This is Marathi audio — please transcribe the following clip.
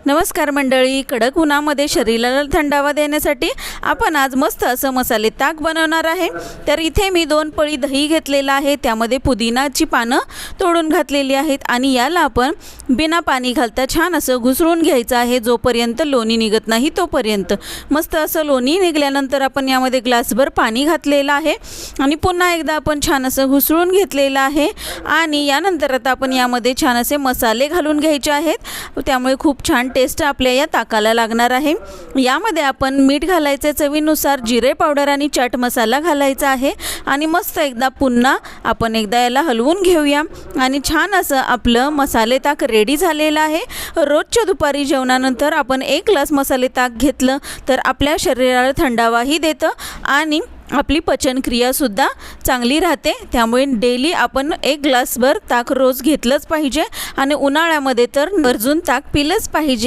नमस्कार मंडळी, कडक उन्हामध्ये शरीराला थंडावा देण्यासाठी आपण आज मस्त असं मसाले ताक बनवणार आहे। तर इथे मी 2 पळी दही घेतलेला आहे, त्यामध्ये पुदिनाची पानं तोडून घातलेली आहेत आणि याला आपण बिना पाणी घालता छान असं घुसळून घ्यायचं आहे, जोपर्यंत लोणी निघत नाही तोपर्यंत। मस्त असं लोणी निघाल्यानंतर आपण यामध्ये ग्लासभर पाणी घातलेलं आहे आणि पुन्हा एकदा आपण छान असं घुसळून घेतलेलं आहे आणि यानंतर आता आपण यामध्ये छान असे मसाले घालून घ्यायचे आहेत, त्यामुळे खूप छान टेस्ट आपल्या या ताकाला लागणार आहे। यामध्ये आपण मीठ घालायचे चवीनुसार, जिरे पावडर आणि चाट मसाला घालायचा आहे आणि मस्त एकदा पुन्हा आपण एकदा याला हलवून घेऊया आणि छान असं आपलं मसाले ताक रेडी झालेलं आहे। रोजच्या दुपारी जेवणानंतर आपण 1 ग्लास मसाले ताक घेतलं तर आपल्या शरीराला थंडावाही देतं आणि आपली पचनक्रियासुद्धा चांगली राहते। त्यामुळे डेली आपण 1 ग्लासभर ताक रोज घेतलंच पाहिजे आणि उन्हाळ्यामध्ये तर आवर्जून ताक पिलंच पाहिजे।